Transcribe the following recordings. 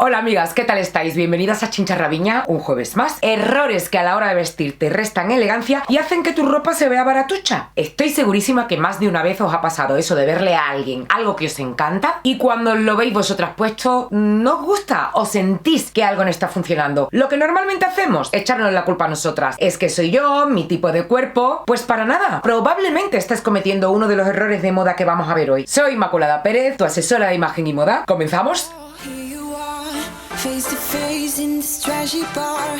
Hola amigas, ¿qué tal estáis? Bienvenidas a Chincharraviña, un jueves más. Errores que a la hora de vestir te restan elegancia y hacen que tu ropa se vea baratucha. Estoy segurísima que más de una vez os ha pasado eso de verle a alguien algo que os encanta y cuando lo veis vosotras puesto no os gusta o sentís que algo no está funcionando. Lo que normalmente hacemos, echarnos la culpa a nosotras. Es que soy yo, mi tipo de cuerpo. Pues para nada, probablemente estás cometiendo uno de los errores de moda que vamos a ver hoy. Soy Inmaculada Pérez, tu asesora de imagen y moda. ¿Comenzamos? Face to face in this trashy bar.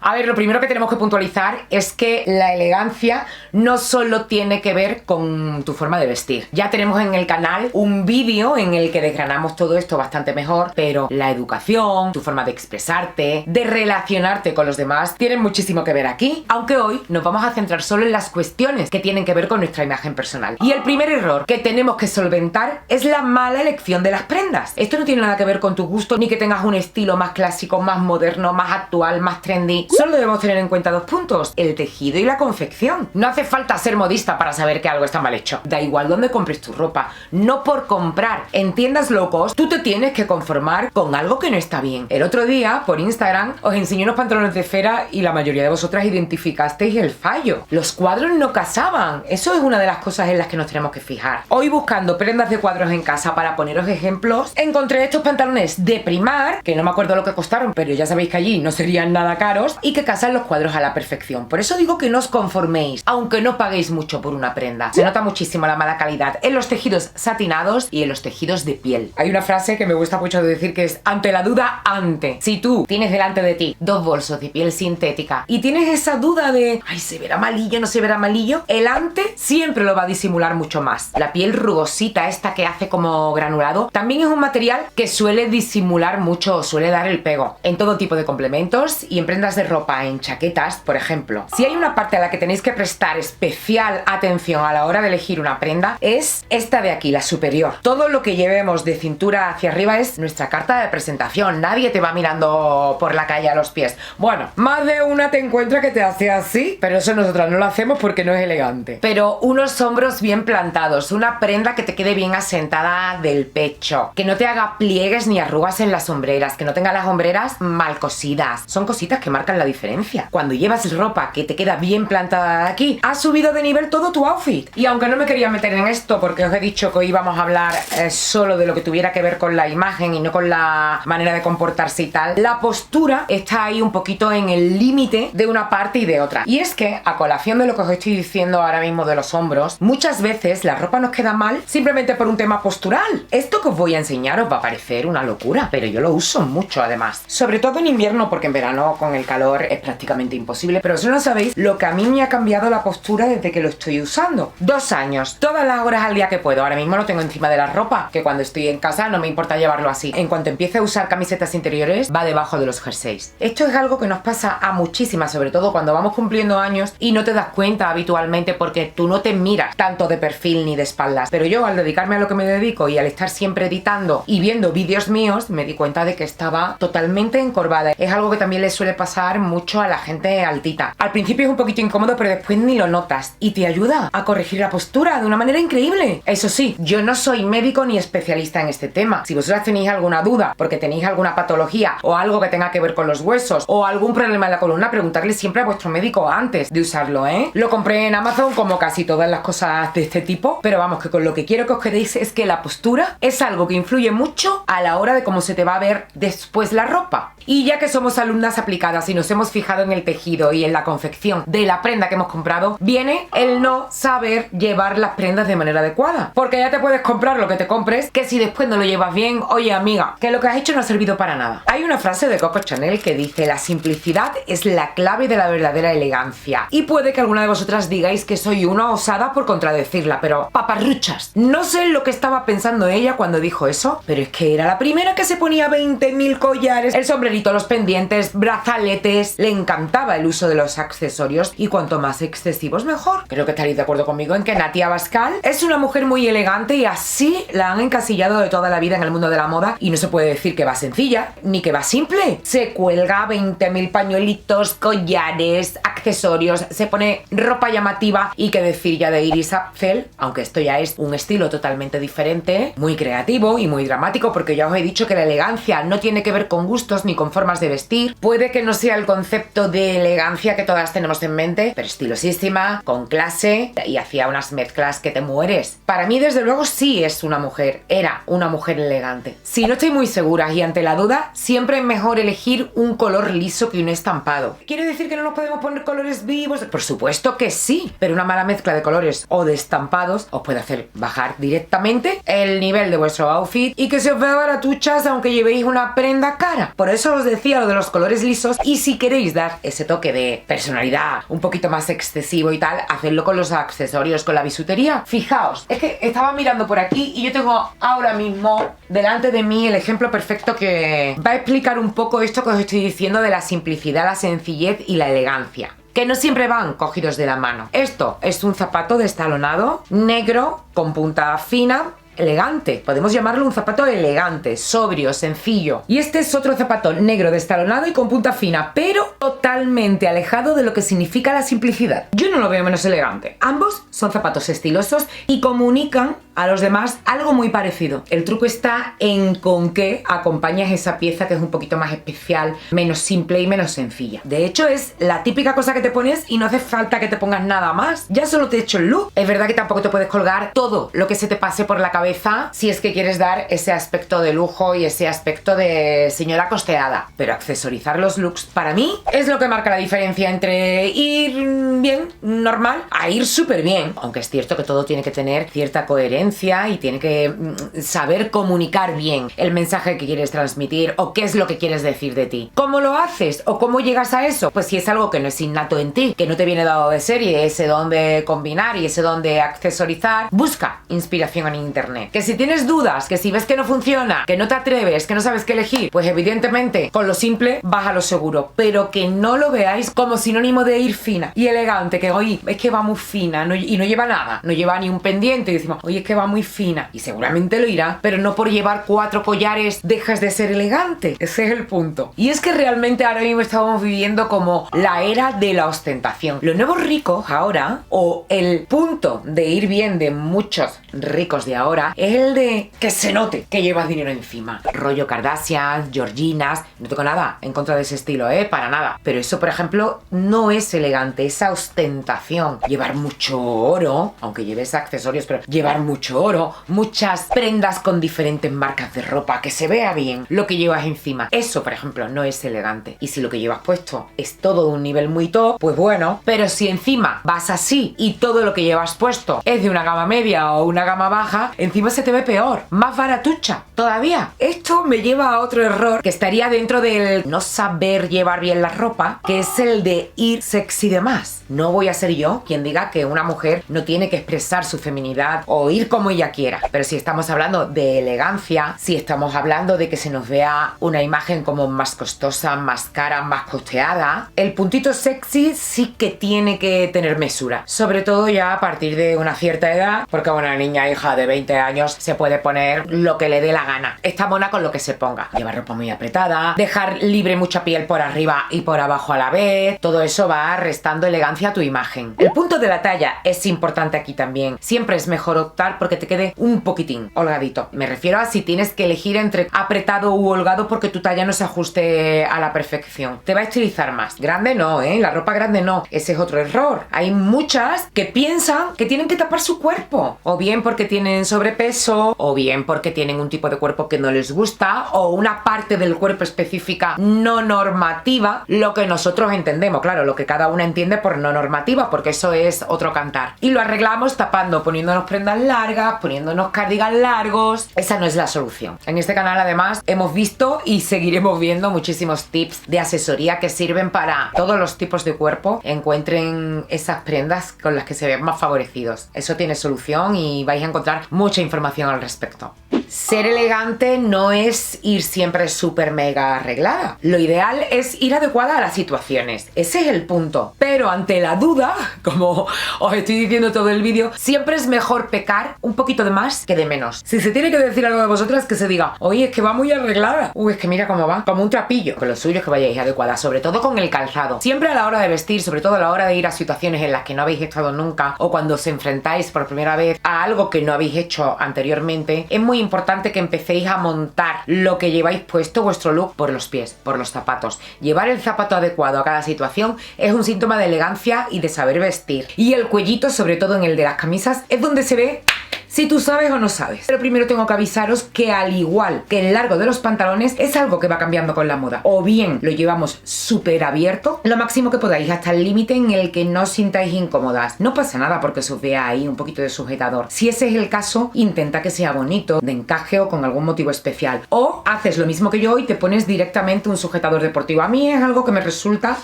A ver, lo primero que tenemos que puntualizar es que la elegancia no solo tiene que ver con tu forma de vestir. Ya tenemos en el canal un vídeo en el que desgranamos todo esto bastante mejor, pero la educación, tu forma de expresarte, de relacionarte con los demás, tienen muchísimo que ver aquí, aunque hoy nos vamos a centrar solo en las cuestiones que tienen que ver con nuestra imagen personal. Y el primer error que tenemos que solventar es la mala elección de las prendas. Esto no tiene nada que ver con tu gusto, ni que tengas un estilo más clásico, más moderno, más actual, más trendy. Solo debemos tener en cuenta dos puntos: el tejido y la confección. No hace falta ser modista para saber que algo está mal hecho. Da igual dónde compres tu ropa, no por comprar. En tiendas low cost, tú te tienes que conformar con algo que no está bien. El otro día, por Instagram, os enseñé unos pantalones de cera y la mayoría de vosotras identificasteis el fallo. Los cuadros no casaban. Eso es una de las cosas en las que nos tenemos que fijar. Hoy, buscando prendas de cuadros en casa para poneros ejemplos, encontré estos pantalones de Primark, que no me acuerdo lo que costaron, pero ya sabéis que allí no serían nada caros, y que casan los cuadros a la perfección. Por eso digo que no os conforméis, aunque no paguéis mucho por una prenda. Se nota muchísimo la mala calidad en los tejidos satinados y en los tejidos de piel. Hay una frase que me gusta mucho de decir que es: ante la duda, ante. Si tú tienes delante de ti dos bolsos de piel sintética y tienes esa duda de ay, ¿se verá malillo, no se verá malillo? El ante siempre lo va a disimular mucho más. La piel rugosita, esta que hace como granulado, también es un material que suele disimular mucho o suele dar el pego en todo tipo de complementos y en prendas de ropa, en chaquetas, por ejemplo. Si hay una parte a la que tenéis que prestar especial atención a la hora de elegir una prenda, es esta de aquí, la superior. Todo lo que llevemos de cintura hacia arriba es nuestra carta de presentación. Nadie te va mirando por la calle a los pies. Bueno, más de una te encuentra que te hace así, pero eso nosotras no lo hacemos porque no es elegante. Pero unos hombros bien plantados, una prenda que te quede bien asentada del pecho, que no te haga pliegues ni arrugas en las hombreras, que no tenga las hombreras mal cosidas. Son cositas que marcan la diferencia. Cuando llevas ropa que te queda bien plantada de aquí, has subido de nivel todo tu outfit. Y aunque no me quería meter en esto porque os he dicho que hoy íbamos a hablar solo de lo que tuviera que ver con la imagen y no con la manera de comportarse y tal, la postura está ahí un poquito en el límite de una parte y de otra. Y es que, a colación de lo que os estoy diciendo ahora mismo de los hombros, muchas veces la ropa nos queda mal simplemente por un tema postural. Esto que os voy a enseñar os va a parecer una locura, pero yo lo uso mucho además. Sobre todo en invierno, porque en verano con el calor es prácticamente imposible, pero eso no sabéis lo que a mí me ha cambiado la postura desde que lo estoy usando. 2 años, todas las horas al día que puedo. Ahora mismo lo tengo encima de la ropa, que cuando estoy en casa no me importa llevarlo así. En cuanto empiece a usar camisetas interiores, va debajo de los jerseys. Esto es algo que nos pasa a muchísimas, sobre todo cuando vamos cumpliendo años y no te das cuenta habitualmente porque tú no te miras tanto de perfil ni de espaldas. Pero yo, al dedicarme a lo que me dedico y al estar siempre editando y viendo vídeos míos, me di cuenta de que estaba totalmente encorvada. Es algo que también le suele pasar mucho a la gente altita. Al principio es un poquito incómodo, pero después ni lo notas y te ayuda a corregir la postura de una manera increíble. Eso sí, yo no soy médico ni especialista en este tema. Si vosotras tenéis alguna duda porque tenéis alguna patología o algo que tenga que ver con los huesos o algún problema en la columna, preguntarle siempre a vuestro médico antes de usarlo, ¿eh? Lo compré en Amazon como casi todas las cosas de este tipo, pero vamos, que con lo que quiero que os quedéis es que la postura es algo que influye mucho a la hora de cómo se te va a ver después la ropa. Y ya que somos alumnas aplicadas y nos hemos fijado en el tejido y en la confección de la prenda que hemos comprado, viene el no saber llevar las prendas de manera adecuada. Porque ya te puedes comprar lo que te compres, que si después no lo llevas bien, oye amiga, que lo que has hecho no ha servido para nada. Hay una frase de Coco Chanel que dice: la simplicidad es la clave de la verdadera elegancia. Y puede que alguna de vosotras digáis que soy una osada por contradecirla, pero paparruchas, no sé lo que estaba pensando ella cuando dijo eso, pero es que era la primera que se ponía 20.000 collares, el sombrerito, los pendientes, brazaletes. Le encantaba el uso de los accesorios y cuanto más excesivos mejor. Creo que estaréis de acuerdo conmigo en que Nati Abascal es una mujer muy elegante y así la han encasillado de toda la vida en el mundo de la moda y no se puede decir que va sencilla ni que va simple. Se cuelga 20.000 pañuelitos, collares, accesorios, se pone ropa llamativa. Y qué decir ya de Iris Apfel, aunque esto ya es un estilo totalmente diferente, muy creativo y muy dramático, porque ya os he dicho que la elegancia no tiene que ver con gustos ni con formas de vestir. Puede que no sea el concepto de elegancia que todas tenemos en mente, pero estilosísima, con clase, y hacía unas mezclas que te mueres. Para mí, desde luego, sí es una mujer, era una mujer elegante. Si no estoy muy segura y ante la duda, siempre es mejor elegir un color liso que un estampado. ¿Quiere decir que no nos podemos poner colores vivos? Por supuesto que sí, pero una mala mezcla de colores o de estampados os puede hacer bajar directamente el nivel de vuestro outfit y que se os vea baratuchas aunque llevéis una prenda cara. Por eso os decía lo de los colores lisos, y si queréis dar ese toque de personalidad un poquito más excesivo y tal, hacedlo con los accesorios, con la bisutería. Fijaos, es que estaba mirando por aquí y yo tengo ahora mismo delante de mí el ejemplo perfecto que va a explicar un poco esto que os estoy diciendo de la simplicidad, la sencillez y la elegancia, que no siempre van cogidos de la mano. Esto es un zapato destalonado, negro, con punta fina, elegante. Podemos llamarlo un zapato elegante, sobrio, sencillo. Y este es otro zapato negro destalonado y con punta fina, pero totalmente alejado de lo que significa la simplicidad. Yo no lo veo menos elegante. Ambos son zapatos estilosos y comunican a los demás algo muy parecido. El truco está en con qué acompañas esa pieza, que es un poquito más especial, menos simple y menos sencilla. De hecho, es la típica cosa que te pones y no hace falta que te pongas nada más. Ya solo te he hecho el look. Es verdad que tampoco te puedes colgar todo lo que se te pase por la cabeza si es que quieres dar ese aspecto de lujo y ese aspecto de señora costeada. Pero accesorizar los looks, para mí, es lo que marca la diferencia entre ir bien, normal, a ir súper bien. Aunque es cierto que todo tiene que tener cierta coherencia y tiene que saber comunicar bien el mensaje que quieres transmitir o qué es lo que quieres decir de ti. ¿Cómo lo haces o cómo llegas a eso? Pues si es algo que no es innato en ti, que no te viene dado de serie, ese don de combinar y ese don de accesorizar, busca inspiración en internet. Que si tienes dudas, que si ves que no funciona, que no te atreves, que no sabes qué elegir, pues evidentemente con lo simple vas a lo seguro, pero que no lo veáis como sinónimo de ir fina y elegante, que hoy es que va muy fina y no lleva nada, no lleva ni un pendiente y decimos, oye, es que va muy fina, y seguramente lo irá, pero no por llevar 4 collares dejas de ser elegante. Ese es el punto. Y es que realmente ahora mismo estamos viviendo como la era de la ostentación. Los nuevos ricos ahora, o el punto de ir bien de muchos ricos de ahora, es el de que se note que llevas dinero encima. Rollo Kardashian, Georginas, no tengo nada en contra de ese estilo, para nada. Pero eso, por ejemplo, no es elegante, esa ostentación. Llevar mucho oro, aunque lleves accesorios, pero llevar mucho oro, muchas prendas con diferentes marcas de ropa, que se vea bien lo que llevas encima. Eso, por ejemplo, no es elegante. Y si lo que llevas puesto es todo de un nivel muy top, pues bueno, pero si encima vas así y todo lo que llevas puesto es de una gama media o una gama baja, encima se te ve peor, más baratucha todavía. Esto me lleva a otro error que estaría dentro del no saber llevar bien la ropa, que es el de ir sexy de más. No voy a ser yo quien diga que una mujer no tiene que expresar su feminidad o ir como ella quiera, pero si estamos hablando de elegancia, si estamos hablando de que se nos vea una imagen como más costosa, más cara, más costeada, el puntito sexy sí que tiene que tener mesura, sobre todo ya a partir de una cierta edad, porque una niña hija de 20 años se puede poner lo que le dé la gana, está mona con lo que se ponga, llevar ropa muy apretada, dejar libre mucha piel por arriba y por abajo a la vez, todo eso va restando elegancia a tu imagen. El punto de la talla es importante aquí también, siempre es mejor optar porque te quede un poquitín holgadito. Me refiero a si tienes que elegir entre apretado u holgado porque tu talla no se ajuste a la perfección. Te va a estilizar más. Grande no, la ropa grande no. Ese es otro error. Hay muchas que piensan que tienen que tapar su cuerpo. O bien porque tienen sobrepeso, o bien porque tienen un tipo de cuerpo que no les gusta, o una parte del cuerpo específica no normativa, lo que nosotros entendemos, claro, lo que cada una entiende por no normativa, porque eso es otro cantar. Y lo arreglamos tapando, poniéndonos prendas largas, poniéndonos cardigans largos. Esa no es la solución. En este canal además hemos visto y seguiremos viendo muchísimos tips de asesoría que sirven para todos los tipos de cuerpo encuentren esas prendas con las que se ven más favorecidos. Eso tiene solución y vais a encontrar mucha información al respecto. ser elegante no es ir siempre súper mega arreglada. Lo ideal es ir adecuada a las situaciones. Ese es el punto. Pero ante la duda, como os estoy diciendo todo el vídeo, siempre es mejor pecar un poquito de más que de menos. Si se tiene que decir algo de vosotras, que se diga, oye, es que va muy arreglada. Uy, es que mira cómo va, como un trapillo. Pero lo suyo es que vayáis adecuada, sobre todo con el calzado. Siempre a la hora de vestir, sobre todo a la hora de ir a situaciones en las que no habéis estado nunca, o cuando os enfrentáis por primera vez a algo que no habéis hecho anteriormente, es muy importante que empecéis a montar lo que lleváis puesto, vuestro look, por los pies, por los zapatos. Llevar el zapato adecuado a cada situación es un síntoma de elegancia y de saber vestir. Y el cuellito, sobre todo en el de las camisas, es donde se ve si tú sabes o no sabes. Pero primero tengo que avisaros que, al igual que el largo de los pantalones, es algo que va cambiando con la moda. O bien lo llevamos súper abierto, lo máximo que podáis, hasta el límite en el que no os sintáis incómodas. No pasa nada porque os vea ahí un poquito de sujetador. Si ese es el caso, intenta que sea bonito, de encaje o con algún motivo especial. O haces lo mismo que yo y te pones directamente un sujetador deportivo. A mí es algo que me resulta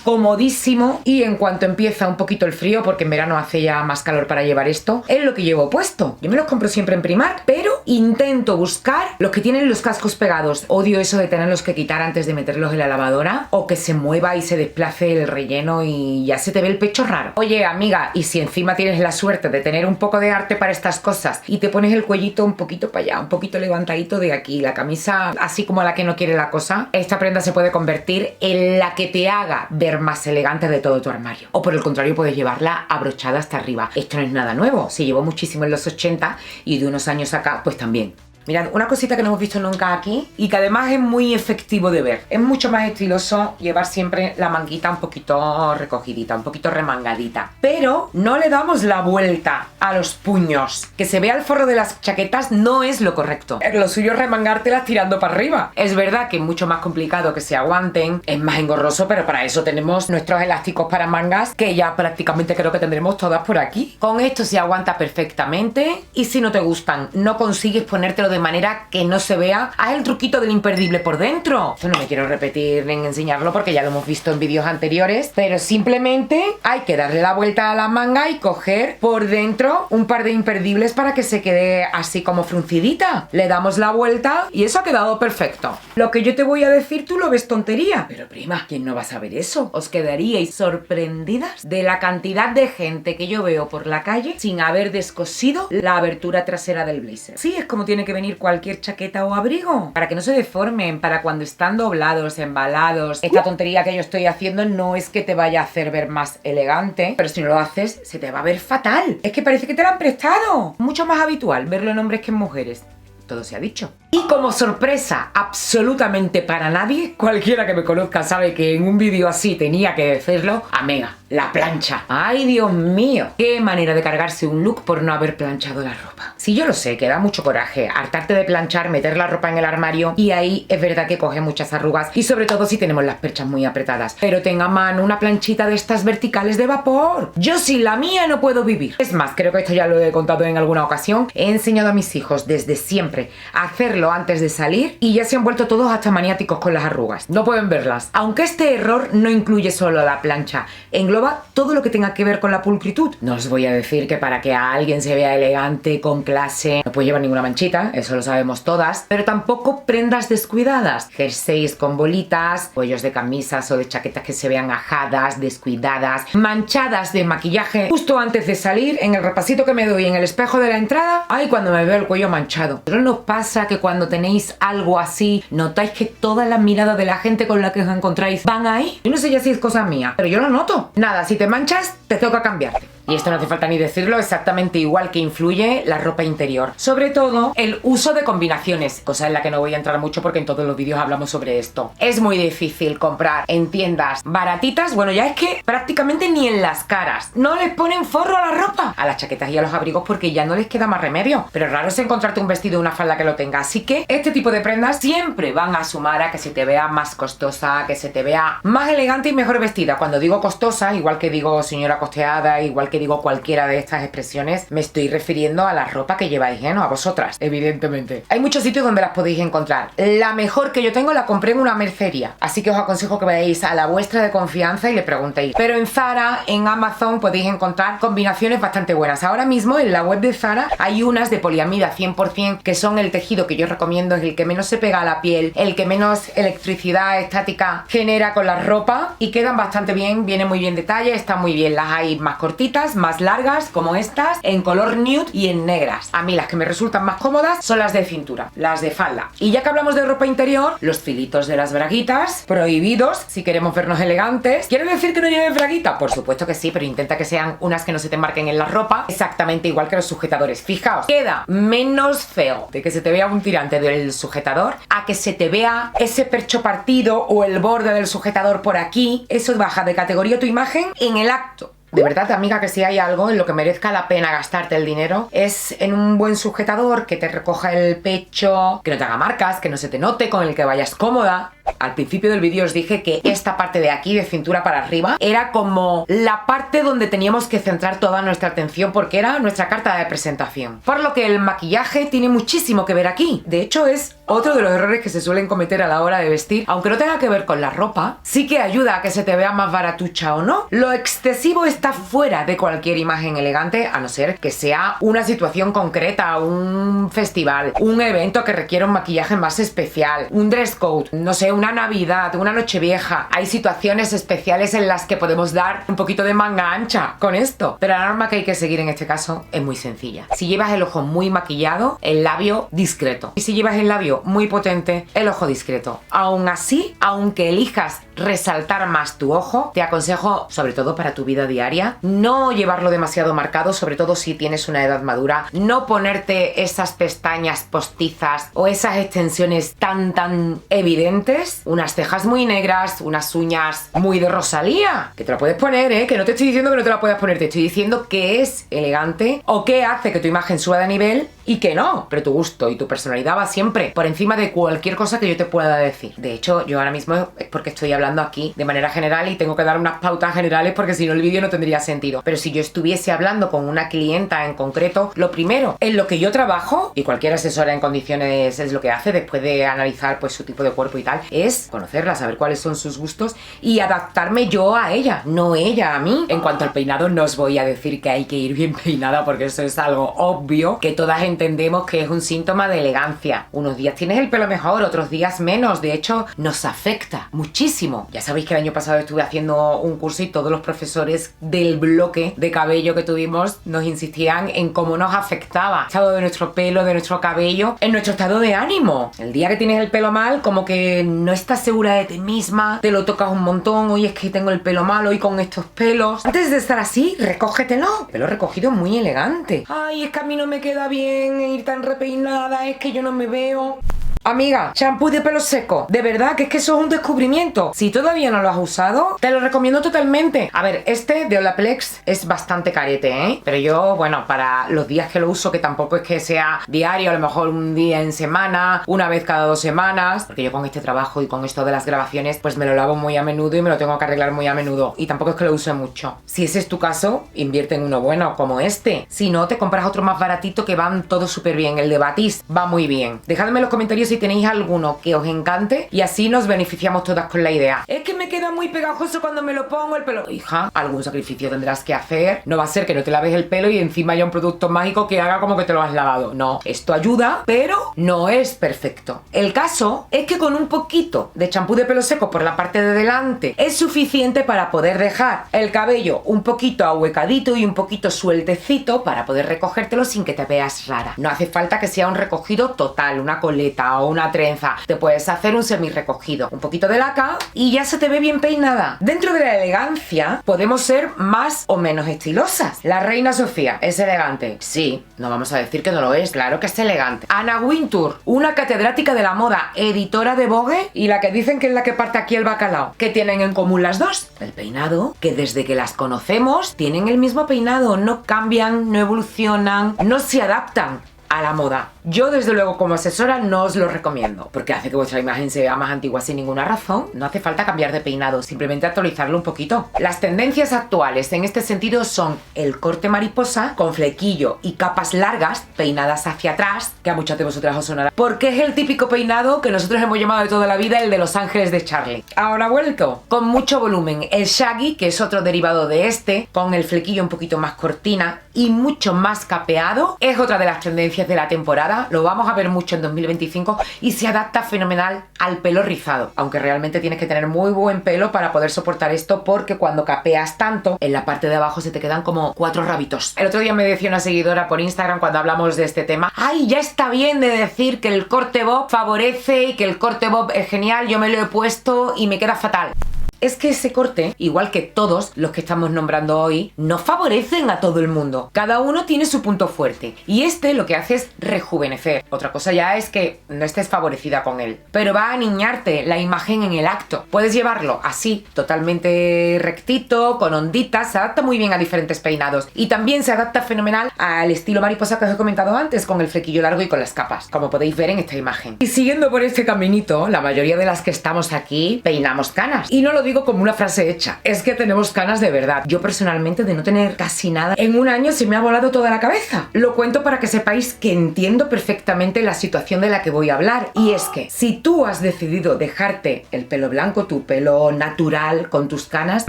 comodísimo, y en cuanto empieza un poquito el frío, porque en verano hace ya más calor para llevar esto, es lo que llevo puesto. Yo me los compro siempre en Primark, pero intento buscar los que tienen los cascos pegados. Odio eso de tenerlos que quitar antes de meterlos en la lavadora, o que se mueva y se desplace el relleno y ya se te ve el pecho raro. Oye, amiga, y si encima tienes la suerte de tener un poco de arte para estas cosas y te pones el cuellito un poquito para allá, un poquito levantadito de aquí, la camisa así como la que no quiere la cosa, esta prenda se puede convertir en la que te haga ver más elegante de todo tu armario. O por el contrario, puedes llevarla abrochada hasta arriba. Esto no es nada nuevo, se llevó muchísimo en los 80 y de unos años acá pues también. Mirad, una cosita que no hemos visto nunca aquí y que además es muy efectivo de ver. Es mucho más estiloso llevar siempre la manguita un poquito recogidita, un poquito remangadita. Pero no le damos la vuelta a los puños. Que se vea el forro de las chaquetas no es lo correcto. Lo suyo es remangártelas tirando para arriba. Es verdad que es mucho más complicado que se aguanten, es más engorroso, pero para eso tenemos nuestros elásticos para mangas, que ya prácticamente creo que tendremos todas por aquí. Con esto se aguanta perfectamente, y si no te gustan, no consigues ponértelo de manera que no se vea, haz el truquito del imperdible por dentro. Esto no me quiero repetir en enseñarlo porque ya lo hemos visto en vídeos anteriores, pero simplemente hay que darle la vuelta a la manga y coger por dentro un par de imperdibles para que se quede así como fruncidita. Le damos la vuelta y eso ha quedado perfecto. Lo que yo te voy a decir tú lo ves tontería, pero prima, ¿quién no va a saber eso? Os quedaríais sorprendidas de la cantidad de gente que yo veo por la calle sin haber descosido la abertura trasera del blazer. Sí, es como tiene que venir cualquier chaqueta o abrigo, para que no se deformen, para cuando están doblados, embalados. Esta tontería que yo estoy haciendo no es que te vaya a hacer ver más elegante, pero si no lo haces se te va a ver fatal. Es que parece que te lo han prestado. Mucho más habitual verlo en hombres que en mujeres. Todo se ha dicho. Y como sorpresa absolutamente para nadie, cualquiera que me conozca sabe que en un vídeo así tenía que decirlo, amiga, la plancha. ¡Ay, Dios mío! Qué manera de cargarse un look por no haber planchado la ropa. Sí, yo lo sé, que da mucho coraje hartarte de planchar, meter la ropa en el armario, y ahí es verdad que coge muchas arrugas, y sobre todo si tenemos las perchas muy apretadas. Pero tenga a mano una planchita de estas verticales de vapor. Yo sin la mía no puedo vivir. Es más, creo que esto ya lo he contado en alguna ocasión, he enseñado a mis hijos desde siempre a hacerlo antes de salir y ya se han vuelto todos hasta maniáticos con las arrugas. No pueden verlas. Aunque este error no incluye solo la plancha, engloba todo lo que tenga que ver con la pulcritud. No os voy a decir que para que a alguien se vea elegante, con clase, no puede llevar ninguna manchita, eso lo sabemos todas, pero tampoco prendas descuidadas. Jerseys con bolitas, cuellos de camisas o de chaquetas que se vean ajadas, descuidadas, manchadas de maquillaje justo antes de salir, en el repasito que me doy en el espejo de la entrada, ay, cuando me veo el cuello manchado. Pero nos pasa que cuando tenéis algo así, notáis que todas las miradas de la gente con la que os encontráis van ahí. Yo no sé ya si es cosa mía, pero yo lo noto. Nada, si te manchas, te toca cambiarte. Y esto no hace falta ni decirlo, exactamente igual que influye la ropa interior. Sobre todo, el uso de combinaciones, cosa en la que no voy a entrar mucho porque en todos los vídeos hablamos sobre esto. Es muy difícil comprar en tiendas baratitas, bueno, ya es que prácticamente ni en las caras. No les ponen forro a la ropa, a las chaquetas y a los abrigos, porque ya no les queda más remedio. Pero raro es encontrarte un vestido o una falda que lo tenga. Así que este tipo de prendas siempre van a sumar a que se te vea más costosa, que se te vea más elegante y mejor vestida. Cuando digo costosa, igual que digo señora costeada, igual que digo cualquiera de estas expresiones, me estoy refiriendo a la ropa que lleváis, no a vosotras, evidentemente. Hay muchos sitios donde las podéis encontrar. La mejor que yo tengo la compré en una mercería, así que os aconsejo que vayáis a la vuestra de confianza y le preguntéis. Pero en Zara, en Amazon podéis encontrar combinaciones bastante buenas. Ahora mismo en la web de Zara hay unas de poliamida 100%, que son el tejido que yo recomiendo, es el que menos se pega a la piel, el que menos electricidad estática genera con la ropa, y quedan bastante bien, viene muy bien detalle, están muy bien. Las hay más cortitas, más largas, como estas, en color nude y en negras. A mí las que me resultan más cómodas son las de cintura, las de falda. Y ya que hablamos de ropa interior, los filitos de las braguitas, prohibidos si queremos vernos elegantes. ¿Quiere decir que no lleves braguita? Por supuesto que sí, pero intenta que sean unas que no se te marquen en la ropa, exactamente igual que los sujetadores. Fijaos, queda menos feo de que se te vea un tirante del sujetador a que se te vea ese percho partido o el borde del sujetador por aquí. Eso baja de categoría tu imagen en el acto. De verdad, amiga, que si hay algo en lo que merezca la pena gastarte el dinero es en un buen sujetador que te recoja el pecho, que no te haga marcas, que no se te note, con el que vayas cómoda. Al principio del vídeo os dije que esta parte de aquí, de cintura para arriba, era como la parte donde teníamos que centrar toda nuestra atención porque era nuestra carta de presentación. Por lo que el maquillaje tiene muchísimo que ver aquí. De hecho, es otro de los errores que se suelen cometer a la hora de vestir. Aunque no tenga que ver con la ropa, sí que ayuda a que se te vea más baratucha o no. Lo excesivo está fuera de cualquier imagen elegante, a no ser que sea una situación concreta, un festival, un evento que requiera un maquillaje más especial, un dress code, no sé, una Navidad, una Nochevieja. Hay situaciones especiales en las que podemos dar un poquito de manga ancha con esto. Pero la norma que hay que seguir en este caso es muy sencilla. Si llevas el ojo muy maquillado, el labio discreto. Y si llevas el labio muy potente, el ojo discreto. Aún así, aunque elijas resaltar más tu ojo, te aconsejo, sobre todo para tu vida diaria, no llevarlo demasiado marcado, sobre todo si tienes una edad madura, no ponerte esas pestañas postizas o esas extensiones tan evidentes, unas cejas muy negras, unas uñas muy de Rosalía, que te lo puedes poner, que no te estoy diciendo que no te la puedas poner, te estoy diciendo que es elegante o que hace que tu imagen suba de nivel y que no, pero tu gusto y tu personalidad va siempre por encima de cualquier cosa que yo te pueda decir. De hecho, yo ahora mismo es porque estoy hablando aquí de manera general y tengo que dar unas pautas generales porque si no el vídeo no tendría sentido. Pero si yo estuviese hablando con una clienta en concreto, lo primero en lo que yo trabajo, y cualquier asesora en condiciones es lo que hace después de analizar pues su tipo de cuerpo y tal, es conocerla, saber cuáles son sus gustos y adaptarme yo a ella, no ella a mí. En cuanto al peinado, no os voy a decir que hay que ir bien peinada porque eso es algo obvio, que todas entendemos que es un síntoma de elegancia. Unos días tienes el pelo mejor, otros días menos. De hecho, nos afecta muchísimo. Ya sabéis que el año pasado estuve haciendo un curso y todos los profesores del bloque de cabello que tuvimos nos insistían en cómo nos afectaba el estado de nuestro pelo, de nuestro cabello, en nuestro estado de ánimo. El día que tienes el pelo mal, como que no estás segura de ti misma, te lo tocas un montón, hoy es que tengo el pelo mal, hoy con estos pelos. Antes de estar así, recógetelo. Pelo recogido muy elegante. Ay, es que a mí no me queda bien ir tan repeinada, es que yo no me veo. Amiga, champú de pelo seco. De verdad que es que eso es un descubrimiento. Si todavía no lo has usado, te lo recomiendo totalmente. A ver, este de Olaplex es bastante carete, pero yo, bueno, para los días que lo uso, que tampoco es que sea diario, a lo mejor un día en semana, una vez cada 2 semanas, porque yo con este trabajo y con esto de las grabaciones, pues me lo lavo muy a menudo y me lo tengo que arreglar muy a menudo. Y tampoco es que lo use mucho. Si ese es tu caso, invierte en uno bueno, como este. Si no, te compras otro más baratito que van todos súper bien. El de Batiste va muy bien. Dejadme en los comentarios si tenéis alguno que os encante y así nos beneficiamos todas con la idea. Es que me queda muy pegajoso cuando me lo pongo el pelo. Hija, algún sacrificio tendrás que hacer. No va a ser que no te laves el pelo y encima haya un producto mágico que haga como que te lo has lavado. No, esto ayuda, pero no es perfecto. El caso es que con un poquito de champú de pelo seco por la parte de delante es suficiente para poder dejar el cabello un poquito ahuecadito y un poquito sueltecito para poder recogértelo sin que te veas rara. No hace falta que sea un recogido total, una coleta o una trenza. Te puedes hacer un semi recogido, un poquito de laca y ya se te ve bien peinada. Dentro de la elegancia podemos ser más o menos estilosas. La reina Sofía es elegante. Sí, no vamos a decir que no lo es, claro que es elegante. Anna Wintour, una catedrática de la moda, editora de Vogue y la que dicen que es la que parte aquí el bacalao. ¿Qué tienen en común las dos? El peinado, que desde que las conocemos tienen el mismo peinado, no cambian, no evolucionan, no se adaptan a la moda. Yo desde luego como asesora no os lo recomiendo, porque hace que vuestra imagen se vea más antigua sin ninguna razón. No hace falta cambiar de peinado, simplemente actualizarlo un poquito. Las tendencias actuales en este sentido son el corte mariposa con flequillo y capas largas peinadas hacia atrás, que a muchas de vosotras os sonará, porque es el típico peinado que nosotros hemos llamado de toda la vida el de Los Ángeles de Charlie. Ahora vuelto, con mucho volumen, el shaggy, que es otro derivado de este, con el flequillo un poquito más cortina y mucho más capeado, es otra de las tendencias de la temporada. Lo vamos a ver mucho en 2025 y se adapta fenomenal al pelo rizado, aunque realmente tienes que tener muy buen pelo para poder soportar esto, porque cuando capeas tanto, en la parte de abajo se te quedan como 4 rabitos. El otro día me decía una seguidora por Instagram cuando hablamos de este tema: ¡ay, ya está bien de decir que el corte bob favorece y que el corte bob es genial! Yo me lo he puesto y me queda fatal. Es que ese corte, igual que todos los que estamos nombrando hoy, no favorecen a todo el mundo. Cada uno tiene su punto fuerte y este lo que hace es rejuvenecer. Otra cosa ya es que no estés favorecida con él, pero va a aniñarte la imagen en el acto. Puedes llevarlo así, totalmente rectito, con onditas, se adapta muy bien a diferentes peinados y también se adapta fenomenal al estilo mariposa que os he comentado antes, con el flequillo largo y con las capas, como podéis ver en esta imagen. Y siguiendo por este caminito, la mayoría de las que estamos aquí peinamos canas. Y no lo digo como una frase hecha, es que tenemos canas de verdad. Yo personalmente, de no tener casi nada, en un año se me ha volado toda la cabeza. Lo cuento para que sepáis que entiendo perfectamente la situación de la que voy a hablar, y es que si tú has decidido dejarte el pelo blanco, tu pelo natural con tus canas,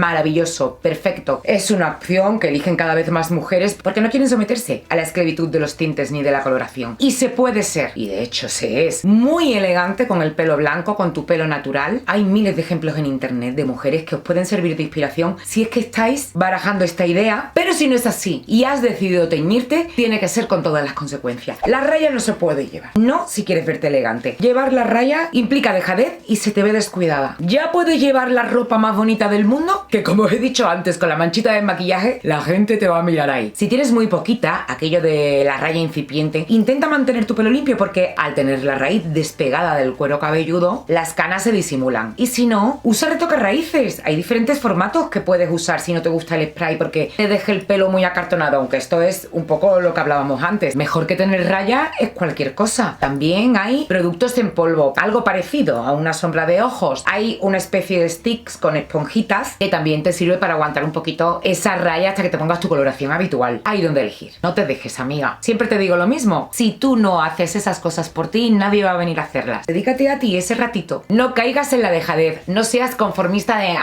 maravilloso, perfecto. Es una opción que eligen cada vez más mujeres porque no quieren someterse a la esclavitud de los tintes ni de la coloración. Y se puede ser, y de hecho se es, muy elegante con el pelo blanco, con tu pelo natural. Hay miles de ejemplos en internet de mujeres que os pueden servir de inspiración si es que estáis barajando esta idea, pero si no es así y has decidido teñirte, tiene que ser con todas las consecuencias. La raya no se puede llevar, no si quieres verte elegante. Llevar la raya implica dejadez y se te ve descuidada. Ya puedes llevar la ropa más bonita del mundo, que como os he dicho antes, con la manchita de maquillaje, la gente te va a mirar ahí. Si tienes muy poquita, aquello de la raya incipiente, intenta mantener tu pelo limpio, porque al tener la raíz despegada del cuero cabelludo, las canas se disimulan. Y si no, usa retoque raíces. Hay diferentes formatos que puedes usar si no te gusta el spray porque te deje el pelo muy acartonado, aunque esto es un poco lo que hablábamos antes. Mejor que tener raya es cualquier cosa. También hay productos en polvo, algo parecido a una sombra de ojos. Hay una especie de sticks con esponjitas que también te sirve para aguantar un poquito esa raya hasta que te pongas tu coloración habitual. Hay donde elegir. No te dejes, amiga. Siempre te digo lo mismo. Si tú no haces esas cosas por ti, nadie va a venir a hacerlas. Dedícate a ti ese ratito. No caigas en la dejadez. No seas conformista de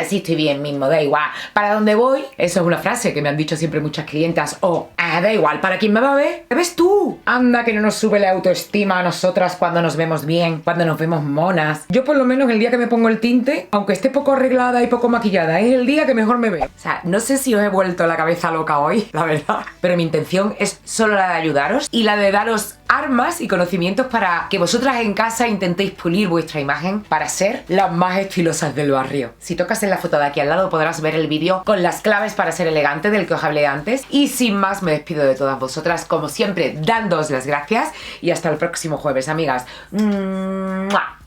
sí estoy bien mismo, da igual. ¿Para dónde voy? Eso es una frase que me han dicho siempre muchas clientas. O da igual, ¿para quién me va a ver? ¿Te ves tú? Anda que no nos sube la autoestima a nosotras cuando nos vemos bien, cuando nos vemos monas. Yo por lo menos el día que me pongo el tinte, aunque esté poco arreglada y poco maquillada, es el día que mejor me veo. O sea, no sé si os he vuelto la cabeza loca hoy, la verdad, pero mi intención es solo la de ayudaros y la de daros armas y conocimientos para que vosotras en casa intentéis pulir vuestra imagen para ser las más estilosas del barrio. Si tocas en la foto de aquí al lado podrás ver el vídeo con las claves para ser elegante del que os hablé antes. Y sin más, me despido de todas vosotras, como siempre, dándoos las gracias y hasta el próximo jueves, amigas. ¡Mua!